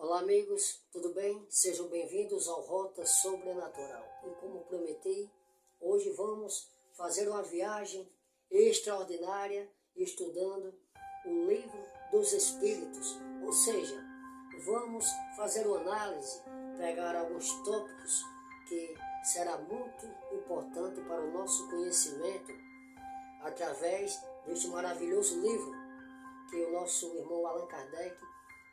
Olá amigos, tudo bem? Sejam bem-vindos ao Rota Sobrenatural. E como prometi, hoje vamos fazer uma viagem extraordinária estudando o Livro dos Espíritos. Ou seja, vamos fazer uma análise, pegar alguns tópicos que será muito importante para o nosso conhecimento através deste maravilhoso livro que o nosso irmão Allan Kardec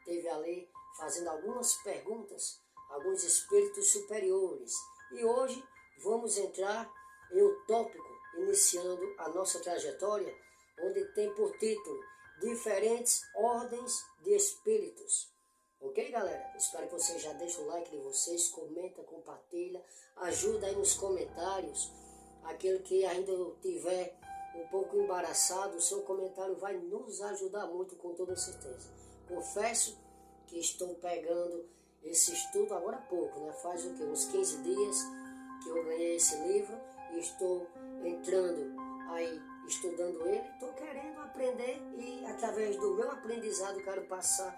teve ali fazendo algumas perguntas a alguns espíritos superiores. E hoje vamos entrar em um tópico, iniciando a nossa trajetória, onde tem por título Diferentes Ordens de Espíritos. Ok, galera? Espero que vocês já deixem o like de vocês, comenta, compartilha, ajuda aí nos comentários. Aquele que ainda tiver um pouco embaraçado, o seu comentário vai nos ajudar muito, com toda certeza. Confesso que estou pegando esse estudo agora há pouco, né? Faz o que? Uns 15 dias que eu ganhei esse livro e estou entrando aí, estudando ele. Estou querendo aprender e através do meu aprendizado quero passar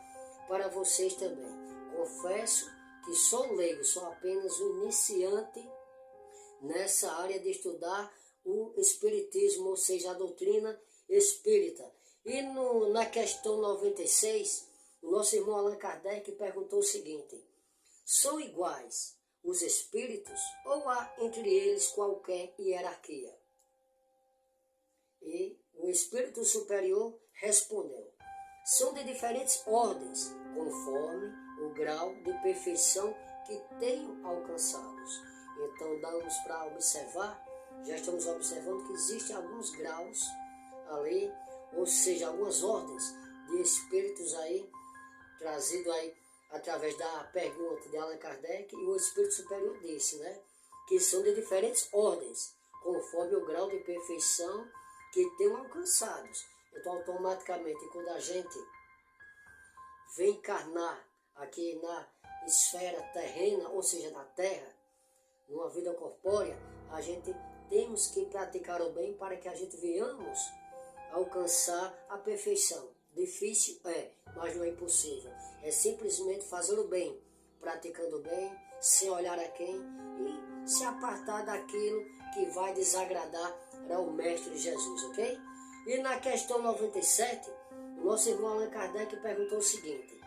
para vocês também. Confesso que sou leigo, sou apenas um iniciante nessa área de estudar o Espiritismo, ou seja, a doutrina espírita. E na questão 96, o nosso irmão Allan Kardec perguntou o seguinte: são iguais os espíritos ou há entre eles qualquer hierarquia? E o espírito superior respondeu: são de diferentes ordens, conforme o grau de perfeição que tenham alcançados. Então damos para observar, já estamos observando que existem alguns graus ali, ou seja, algumas ordens de espíritos aí, trazido aí através da pergunta de Allan Kardec, e o Espírito Superior disse, né, que são de diferentes ordens, conforme o grau de perfeição que tenham alcançados. Então, automaticamente, quando a gente vem encarnar aqui na esfera terrena, ou seja, na Terra, numa vida corpórea, a gente temos que praticar o bem para que a gente venhamos alcançar a perfeição. Difícil é, mas não é impossível. É simplesmente fazer o bem, praticando o bem, sem olhar a quem e se apartar daquilo que vai desagradar ao Mestre Jesus, ok? E na questão 97, o nosso irmão Allan Kardec perguntou o seguinte: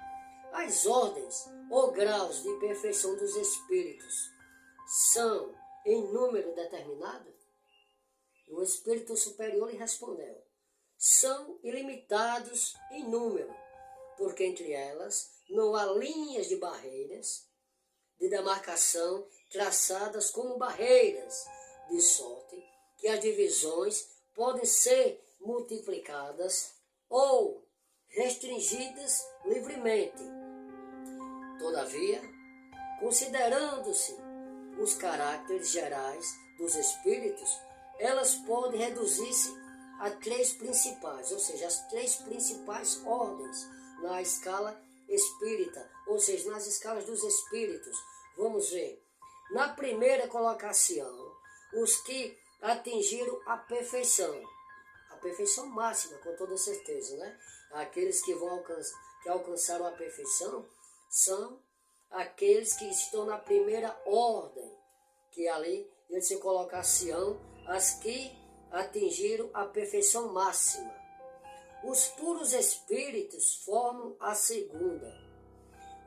as ordens ou graus de perfeição dos espíritos são em número determinado? E o Espírito Superior lhe respondeu: são ilimitados em número, porque entre elas não há linhas de barreiras de demarcação traçadas como barreiras, de sorte que as divisões podem ser multiplicadas ou restringidas livremente. Todavia, considerando-se os caracteres gerais dos espíritos, elas podem reduzir-se a três principais, ou seja, as três principais ordens na escala espírita, ou seja, nas escalas dos espíritos. Vamos ver. Na primeira colocação, os que atingiram a perfeição máxima, com toda certeza, né? Aqueles que alcançaram a perfeição são aqueles que estão na primeira ordem, que ali eles se colocação as que atingiram a perfeição máxima. Os puros espíritos formam a segunda,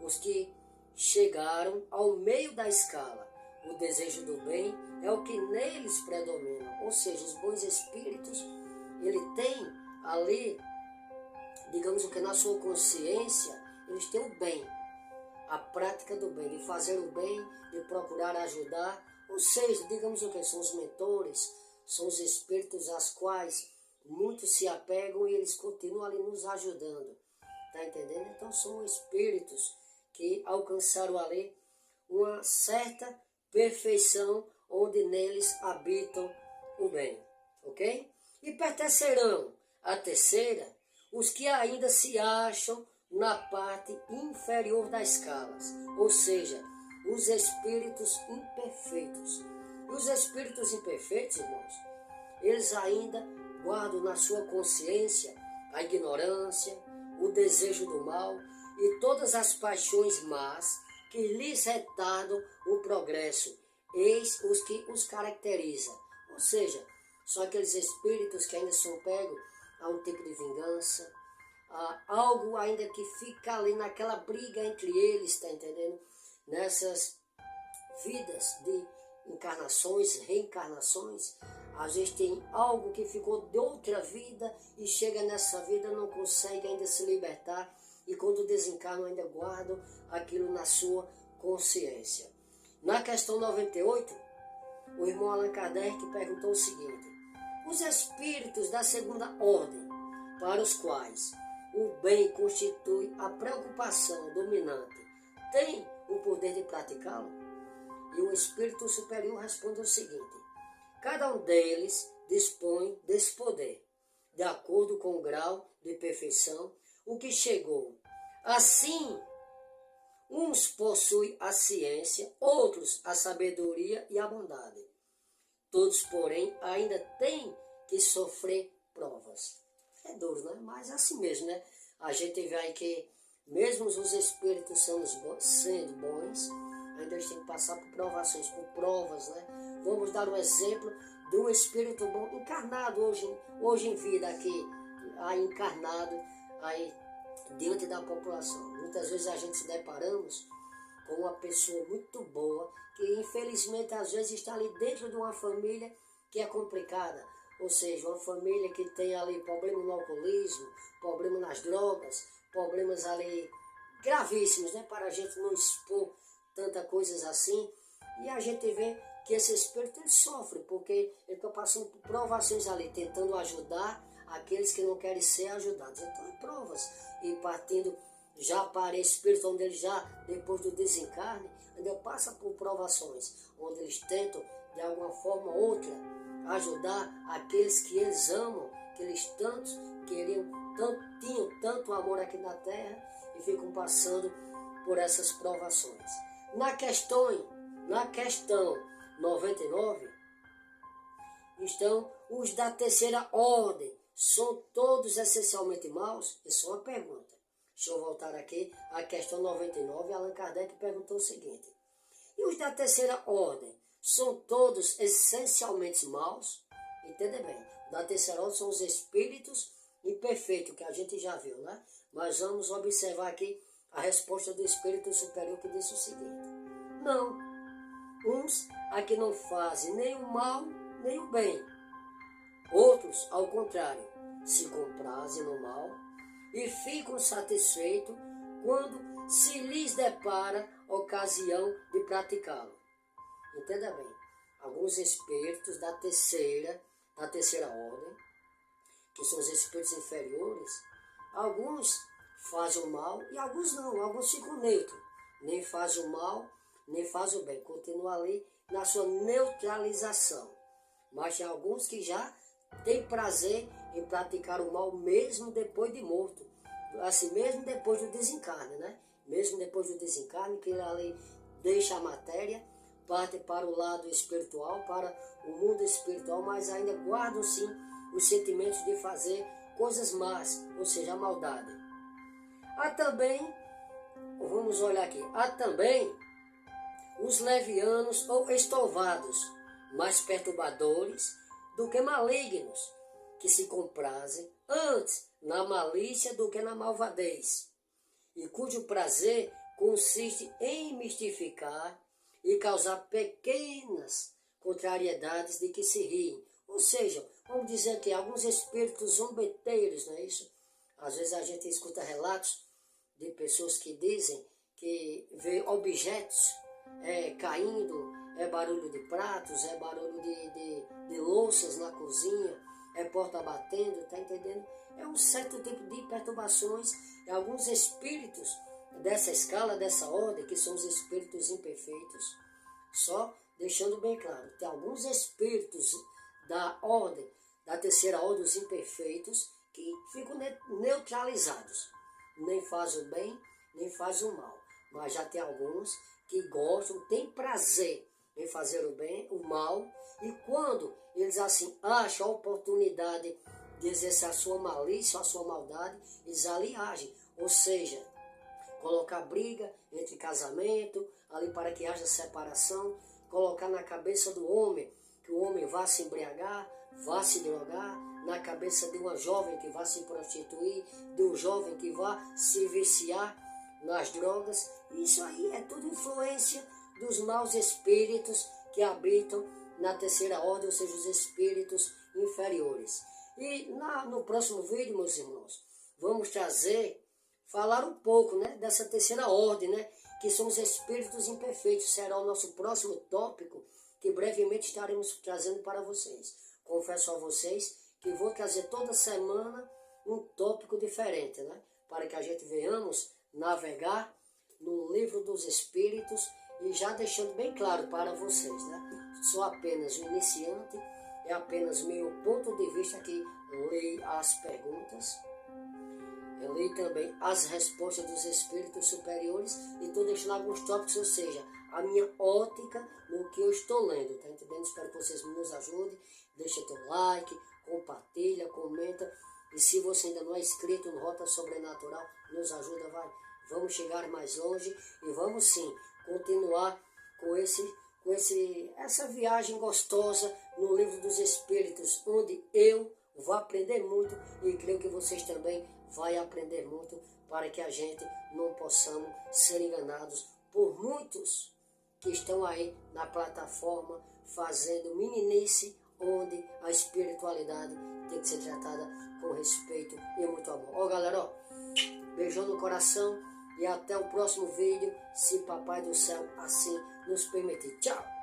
os que chegaram ao meio da escala. O desejo do bem é o que neles predomina, ou seja, os bons espíritos, ele tem ali, digamos o que, na sua consciência, eles têm o bem, a prática do bem, de fazer o bem, de procurar ajudar, ou seja, digamos o que, são os mentores, são os espíritos aos quais muitos se apegam e eles continuam ali nos ajudando. Tá entendendo? Então são espíritos que alcançaram ali uma certa perfeição, onde neles habitam o bem. Ok? E pertencerão à terceira os que ainda se acham na parte inferior das escalas, ou seja, os espíritos imperfeitos. Os espíritos imperfeitos, irmãos, eles ainda guardam na sua consciência a ignorância, o desejo do mal, e todas as paixões más que lhes retardam o progresso, eis os que os caracteriza. Ou seja, são aqueles espíritos que ainda são pegos a um tipo de vingança, a algo ainda que fica ali naquela briga entre eles, está entendendo? Nessas vidas de encarnações, reencarnações, às vezes tem algo que ficou de outra vida e chega nessa vida, não consegue ainda se libertar e quando desencarnam ainda guardam aquilo na sua consciência. Na questão 98, o irmão Allan Kardec perguntou o seguinte: os espíritos da segunda ordem, para os quais o bem constitui a preocupação dominante, têm o poder de praticá-lo? E o espírito superior respondeu o seguinte: cada um deles dispõe desse poder, de acordo com o grau de perfeição o que chegou. Assim, uns possuem a ciência, outros a sabedoria e a bondade. Todos, porém, ainda têm que sofrer provas. É duro, né? Mas é assim mesmo, né? A gente vê aí que, mesmo os espíritos sendo bons, ainda eles têm que passar por provações, por provas, né? Vamos dar um exemplo de um espírito bom encarnado hoje em vida aqui, aí encarnado aí diante da população. Muitas vezes a gente se deparamos com uma pessoa muito boa que infelizmente às vezes está ali dentro de uma família que é complicada, ou seja, uma família que tem ali problema no alcoolismo, problema nas drogas, problemas ali gravíssimos, né, para a gente não expor tantas coisas assim, e a gente vê que esse espírito ele sofre, porque ele está passando por provações ali, tentando ajudar aqueles que não querem ser ajudados. Então é provas, e partindo já para esse espírito onde ele já, depois do desencarne, ainda passa por provações, onde eles tentam, de alguma forma ou outra, ajudar aqueles que eles amam, que eles tanto queriam, tinham tanto amor aqui na Terra, e ficam passando por essas provações. Na questão 99, estão os da terceira ordem. São todos essencialmente maus? Isso é uma pergunta. Deixa eu voltar aqui à questão 99. Allan Kardec perguntou o seguinte: e os da terceira ordem são todos essencialmente maus? Entenda bem, da terceira ordem são os espíritos imperfeitos, que a gente já viu, né? Mas vamos observar aqui a resposta do espírito superior, que disse o seguinte: não, uns a que não fazem nem o mal nem o bem. Outros, ao contrário, se comprazem no mal e ficam satisfeitos quando se lhes depara ocasião de praticá-lo. Entenda bem, alguns espíritos da terceira ordem, que são os espíritos inferiores, alguns fazem o mal e alguns não, alguns ficam neutros, nem fazem o mal, nem fazem o bem, continuam ali na sua neutralização. Mas tem alguns que já têm prazer em praticar o mal mesmo depois de morto, assim, mesmo depois do desencarne, né? Mesmo depois do desencarne, que ele ali deixa a matéria, parte para o lado espiritual, para o mundo espiritual, mas ainda guardam sim os sentimentos de fazer coisas más, ou seja, a maldade. Há também, vamos olhar aqui, há também os levianos ou estouvados, mais perturbadores do que malignos, que se comprazem antes na malícia do que na malvadez, e cujo prazer consiste em mistificar e causar pequenas contrariedades de que se riem. Ou seja, vamos dizer que alguns espíritos zombeteiros, não é isso? Às vezes a gente escuta relatos de pessoas que dizem que vê objetos caindo, é barulho de pratos, é barulho de louças na cozinha, é porta batendo, tá entendendo? É um certo tipo de perturbações, e alguns espíritos dessa escala, dessa ordem, que são os espíritos imperfeitos. Só deixando bem claro, tem alguns espíritos da ordem, da terceira ordem, os imperfeitos, que ficam neutralizados. Nem fazem o bem, nem fazem o mal. Mas já tem alguns que gostam, têm prazer em fazer o bem, o mal, e quando eles assim acham a oportunidade de exercer a sua malícia, a sua maldade, eles ali agem. Ou seja, colocar briga entre casamento, ali para que haja separação, colocar na cabeça do homem, que o homem vá se embriagar, vá se drogar, na cabeça de uma jovem que vá se prostituir, de um jovem que vá se viciar nas drogas. Isso aí é tudo influência dos maus espíritos que habitam na terceira ordem, ou seja, os espíritos inferiores. E no próximo vídeo, meus irmãos, vamos falar um pouco, né, dessa terceira ordem, né, que são os espíritos imperfeitos. Será o nosso próximo tópico que brevemente estaremos trazendo para vocês. Confesso a vocês que vou trazer toda semana um tópico diferente, né, para que a gente venhamos navegar no livro dos espíritos e já deixando bem claro para vocês, né, sou apenas um iniciante, é apenas meu ponto de vista que leio as perguntas, eu leio também as respostas dos espíritos superiores e estou deixando alguns tópicos, ou seja, a minha ótica no que eu estou lendo, tá entendendo? Espero que vocês nos ajudem, deixa teu like, compartilha, comenta, e se você ainda não é inscrito no Rota Sobrenatural, nos ajuda, vai, vamos chegar mais longe e vamos sim continuar com essa viagem gostosa no livro dos espíritos, onde eu vou aprender muito e creio que vocês também vão aprender muito, para que a gente não possamos ser enganados por muitos que estão aí na plataforma fazendo meninice, onde a espiritualidade tem que ser tratada com respeito e muito amor. Ó galera, ó, beijão no coração e até o próximo vídeo, se Papai do Céu assim nos permitir. Tchau!